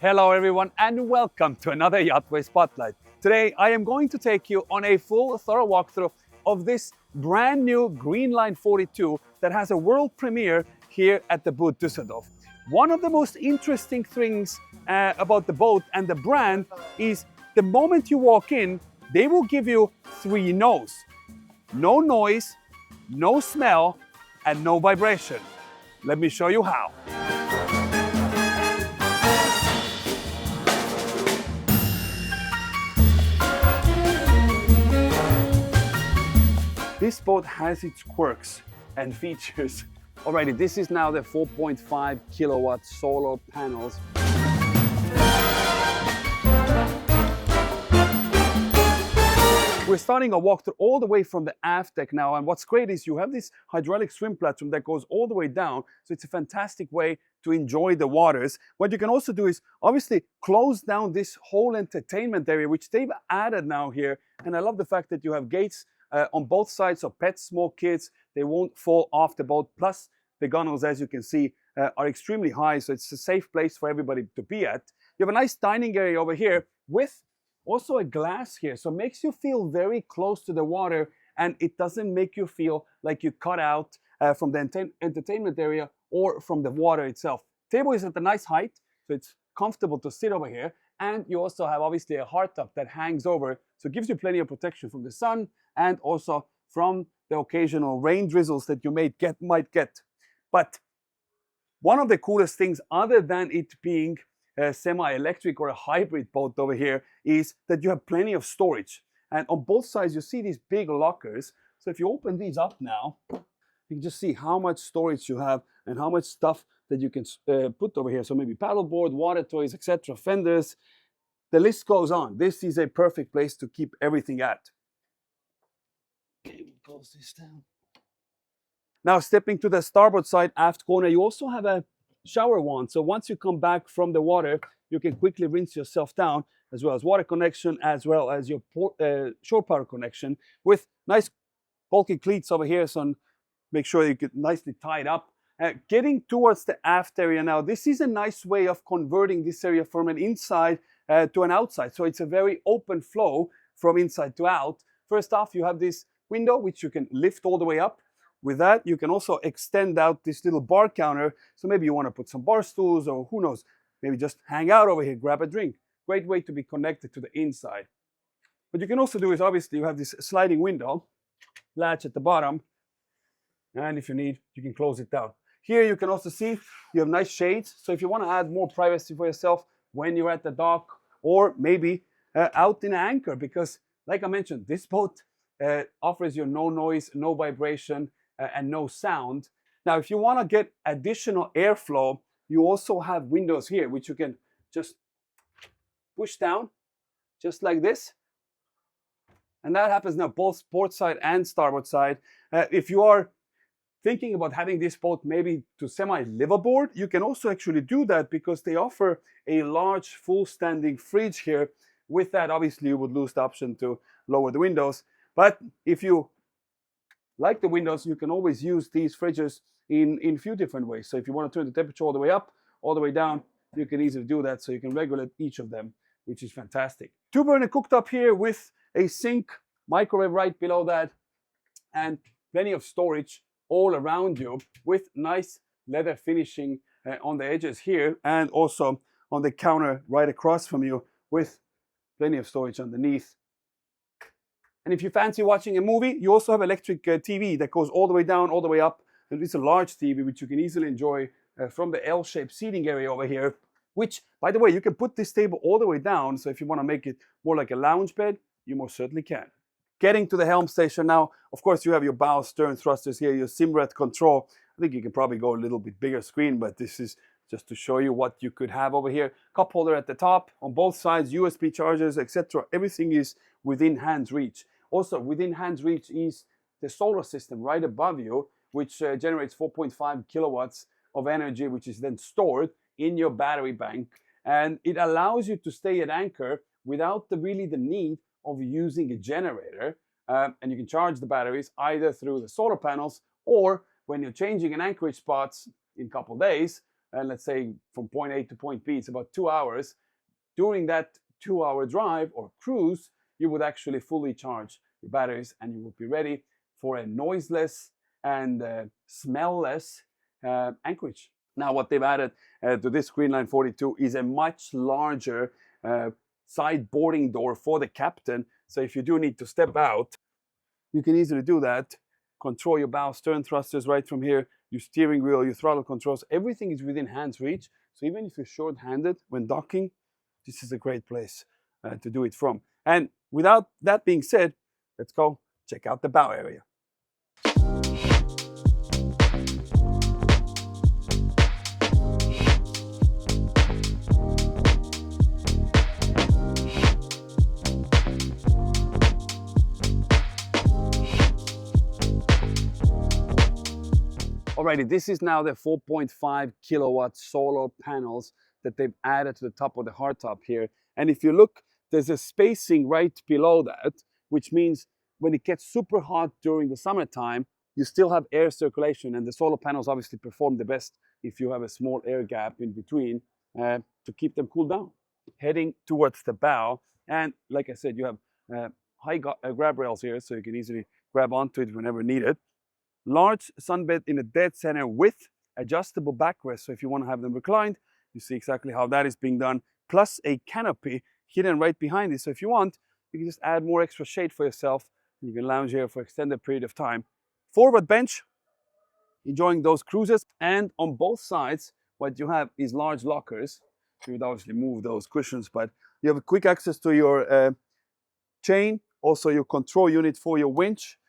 Hello everyone and welcome to another YachtWay Spotlight. Today I am going to take you on a full thorough walkthrough of this brand new Greenline 42 that has a world premiere here at the Boot Düsseldorf. One of the most interesting things about the boat and the brand is the moment you walk in, they will give you 3 no's. No noise, no smell, and no vibration. Let me show you how. This boat has its quirks and features. Already, this is now the 4.5 kilowatt solar panels. We're starting a walkthrough all the way from the aft deck now, and what's great is you have this hydraulic swim platform that goes all the way down, so it's a fantastic way to enjoy the waters. What you can also do is obviously close down this whole entertainment area, which they've added now here, and I love the fact that you have gates on both sides, so pets, small kids, they won't fall off the boat. Plus, the gunnels, as you can see, are extremely high, so it's a safe place for everybody to be at. You have a nice dining area over here with also a glass here, so it makes you feel very close to the water, and it doesn't make you feel like you cut out from the entertainment area or from the water itself. Table is at a nice height, so it's comfortable to sit over here. And you also have obviously a hardtop that hangs over, so it gives you plenty of protection from the sun and also from the occasional rain drizzles that you might get. But one of the coolest things, other than it being a semi-electric or a hybrid boat over here, is that you have plenty of storage. And on both sides, you see these big lockers. So if you open these up now, you can just see how much storage you have and how much stuff that you can put over here. So maybe paddleboard, water toys, etc., fenders. The list goes on. This is a perfect place to keep everything at. Okay, we'll close this down. Now stepping to the starboard side aft corner, you also have a shower wand. So once you come back from the water, you can quickly rinse yourself down, as well as water connection, as well as your shore power connection with nice bulky cleats over here. So make sure you get nicely tied up. Getting towards the aft area now, this is a nice way of converting this area from an inside to an outside. So it's a very open flow from inside to out. First off, you have this window, which you can lift all the way up. With that, you can also extend out this little bar counter. So maybe you want to put some bar stools, or who knows, maybe just hang out over here, grab a drink. Great way to be connected to the inside. What you can also do is obviously you have this sliding window, latch at the bottom, and if you need, you can close it down. Here you can also see you have nice shades. So if you want to add more privacy for yourself when you're at the dock, or maybe out in an anchor, because like I mentioned, this boat offers you no noise, no vibration, and no sound. Now, if you want to get additional airflow, you also have windows here, which you can just push down, just like this. And that happens now both port side and starboard side. If you are thinking about having this boat maybe to semi-liveaboard, you can also actually do that, because they offer a large full standing fridge here. With that, obviously you would lose the option to lower the windows. But if you like the windows, you can always use these fridges in a few different ways. So if you want to turn the temperature all the way up, all the way down, you can easily do that. So you can regulate each of them, which is fantastic. 2-burner cooktop here with a sink, microwave right below that, and plenty of storage all around you with nice leather finishing on the edges here, and also on the counter right across from you with plenty of storage underneath. And if you fancy watching a movie, you also have electric TV that goes all the way down, all the way up. And it's a large TV, which you can easily enjoy from the L-shaped seating area over here, which, by the way, you can put this table all the way down. So if you want to make it more like a lounge bed, you most certainly can. Getting to the helm station now, of course, you have your bow stern thrusters here, your Simrad control. I think you can probably go a little bit bigger screen, but this is just to show you what you could have over here. Cup holder at the top, on both sides, USB chargers, etc. Everything is within hand's reach. Also, within hand's reach is the solar system right above you, which generates 4.5 kilowatts of energy, which is then stored in your battery bank. And it allows you to stay at anchor without really the need of using a generator. And you can charge the batteries either through the solar panels, or when you're changing an anchorage spots in a couple of days, and let's say from point A to point B, it's about 2 hours. During that 2-hour drive or cruise, you would actually fully charge your batteries and you will be ready for a noiseless and smell-less anchorage. Now, what they've added to this Greenline 42 is a much larger side boarding door for the captain. So if you do need to step out, you can easily do that. Control your bow stern thrusters right from here, your steering wheel, your throttle controls, everything is within hand's reach. So even if you're short-handed when docking, this is a great place to do it from. And without that being said, let's go check out the bow area. Alrighty, this is now the 4.5 kilowatt solar panels that they've added to the top of the hardtop here. And if you look, there's a spacing right below that, which means when it gets super hot during the summertime, you still have air circulation, and the solar panels obviously perform the best if you have a small air gap in between to keep them cooled down. Heading towards the bow, and like I said, you have high grab rails here, so you can easily grab onto it whenever needed. Large sunbed in the dead center with adjustable backrest. So if you want to have them reclined, you see exactly how that is being done. Plus a canopy hidden right behind it. So if you want, you can just add more extra shade for yourself. You can lounge here for extended period of time. Forward bench, enjoying those cruises. And on both sides, what you have is large lockers. You would obviously move those cushions, but you have a quick access to your chain, also your control unit for your winch.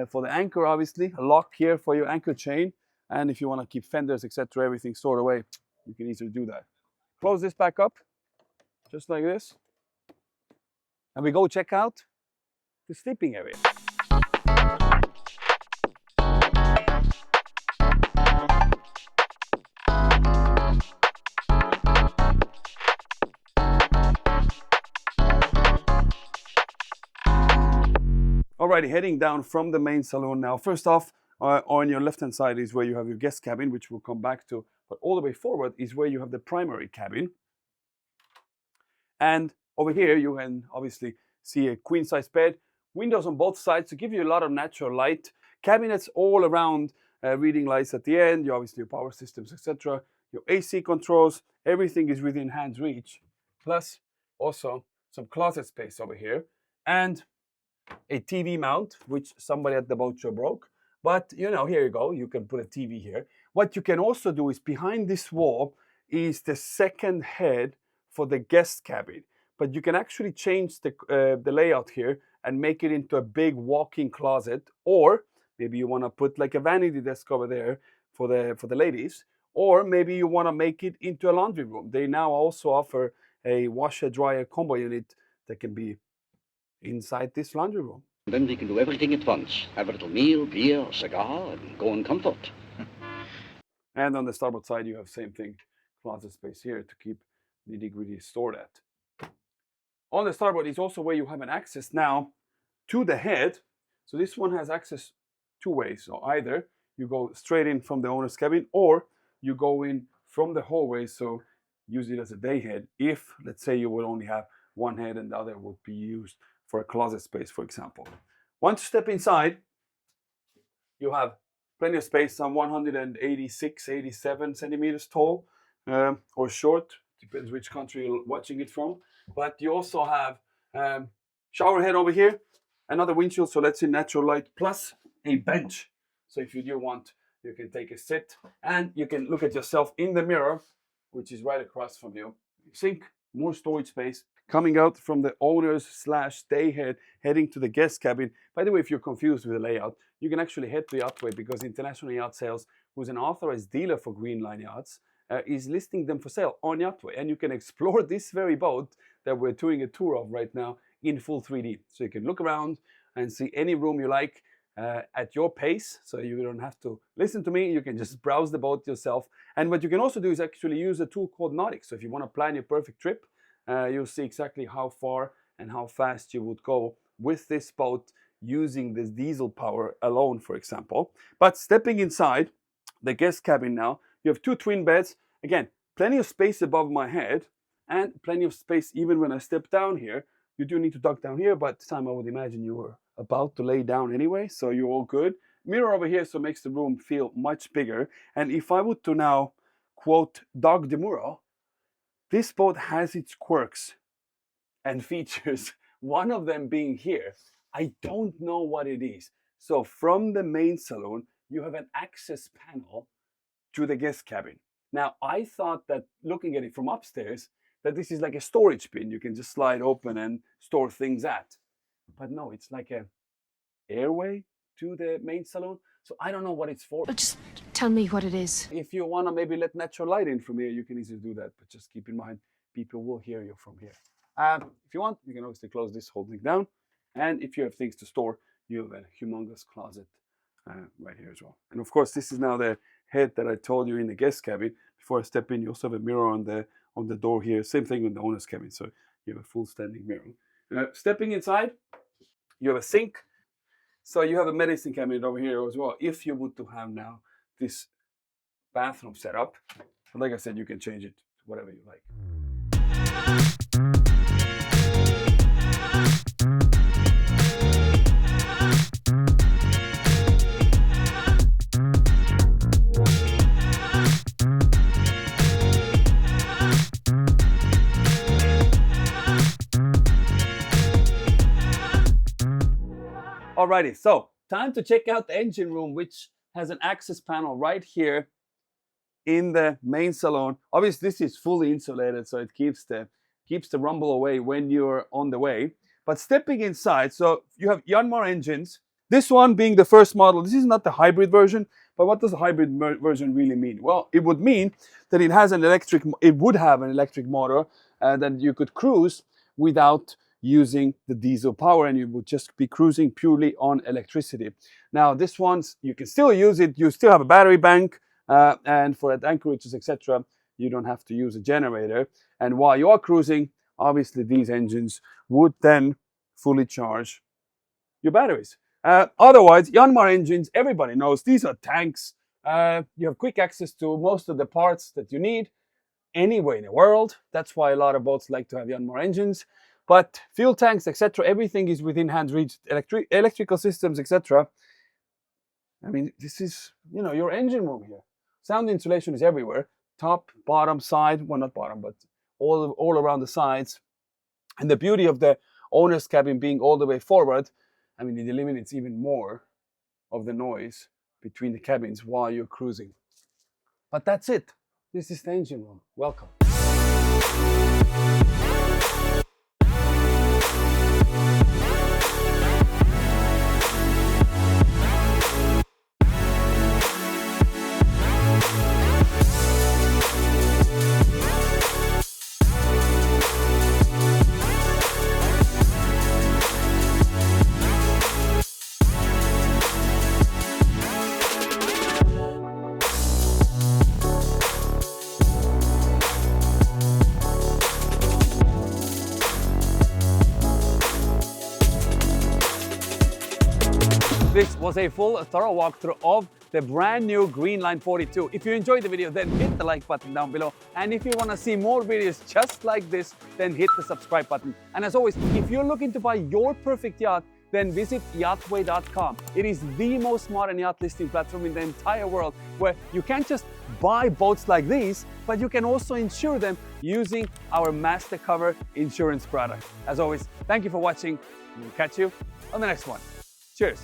For the anchor, obviously, a lock here for your anchor chain. And if you want to keep fenders, etc., everything stored away, you can easily do that. Close this back up, just like this. And we go check out the sleeping area. Alrighty, heading down from the main saloon now. First off, on your left-hand side is where you have your guest cabin, which we'll come back to. But all the way forward is where you have the primary cabin. And over here, you can obviously see a queen-size bed, windows on both sides to give you a lot of natural light, cabinets all around, reading lights at the end, obviously your power systems, etc. Your AC controls, everything is within hand's reach. Plus, also some closet space over here. And a TV mount, which somebody at the boat show broke. But, you know, here you go. You can put a TV here. What you can also do is behind this wall is the second head for the guest cabin. But you can actually change the layout here and make it into a big walk-in closet. Or maybe you want to put like a vanity desk over there for the ladies. Or maybe you want to make it into a laundry room. They now also offer a washer-dryer combo unit that can be inside this laundry room. Then we can do everything at once. Have a little meal, beer, cigar, and go in comfort. And on the starboard side, you have same thing, closet space here to keep nitty-gritty stored at. On the starboard is also where you have an access now to the head. So this one has access two ways. So either you go straight in from the owner's cabin, or you go in from the hallway, so use it as a day head if, let's say, you would only have one head and the other would be used for a closet space, for example. Once you step inside, you have plenty of space, some 186, 87 centimeters tall, or short, depends which country you're watching it from. But you also have shower head over here, another windshield, so let's say natural light, plus a bench. So if you do want, you can take a sit and you can look at yourself in the mirror, which is right across from you. Sink, more storage space. Coming out from the owner's / day head, heading to the guest cabin. By the way, if you're confused with the layout, you can actually head to YachtWay, because International Yacht Sales, who's an authorized dealer for Greenline yachts, is listing them for sale on YachtWay. And you can explore this very boat that we're doing a tour of right now in full 3D. So you can look around and see any room you like at your pace. So you don't have to listen to me. You can just browse the boat yourself. And what you can also do is actually use a tool called Nautics. So if you want to plan your perfect trip, you'll see exactly how far and how fast you would go with this boat using this diesel power alone, for example. But stepping inside the guest cabin now, you have two twin beds, Again, plenty of space above my head and plenty of space even when I step down here. You do need to duck down here, but this time I would imagine you were about to lay down anyway, so you're all good. Mirror over here, so it makes the room feel much bigger. And if I were to now quote Doug DeMuro, this boat has its quirks and features, one of them being here. I don't know what it is. So from the main saloon, you have an access panel to the guest cabin. Now, I thought that looking at it from upstairs, that this is like a storage bin you can just slide open and store things at. But no, it's like a airway to the main saloon. So I don't know what it's for. Well, just tell me what it is. If you want to maybe let natural light in from here, you can easily do that. But just keep in mind, people will hear you from here. If you want, you can obviously close this whole thing down. And if you have things to store, you have a humongous closet right here as well. And of course, this is now the head that I told you in the guest cabin. Before I step in, you also have a mirror on the door here. Same thing with the owner's cabin. So you have a full standing mirror. Stepping inside, you have a sink. So you have a medicine cabinet over here as well. If you would to have now this bathroom set up, but like I said, you can change it to whatever you like. Alrighty, so time to check out the engine room, which has an access panel right here in the main saloon. Obviously, this is fully insulated, so it keeps the rumble away when you're on the way. But stepping inside, so you have Yanmar engines. This one being the first model. This is not the hybrid version, but what does the hybrid version really mean? Well, it would mean that it would have an electric motor that you could cruise without using the diesel power, and you would just be cruising purely on electricity. Now, this one's, you can still use it. You still have a battery bank, and for anchorages, etc., you don't have to use a generator. And while you are cruising, obviously these engines would then fully charge your batteries. Otherwise, Yanmar engines, everybody knows these are tanks. You have quick access to most of the parts that you need anywhere in the world. That's why a lot of boats like to have Yanmar engines. But fuel tanks, etc., everything is within hand reach. Electrical systems, etc. I mean, this is, your engine room here. Sound insulation is everywhere. Top, bottom, side. Well, not bottom, but all around the sides. And the beauty of the owner's cabin being all the way forward, I mean, it eliminates even more of the noise between the cabins while you're cruising. But that's it. This is the engine room. Welcome. This was a full thorough walkthrough of the brand new Greenline 42. If you enjoyed the video, then hit the like button down below. And if you want to see more videos just like this, then hit the subscribe button. And as always, if you're looking to buy your perfect yacht, then visit YachtWay.com. It is the most modern yacht listing platform in the entire world, where you can't just buy boats like these, but you can also insure them using our Master Cover insurance product. As always, thank you for watching. We'll catch you on the next one. Cheers.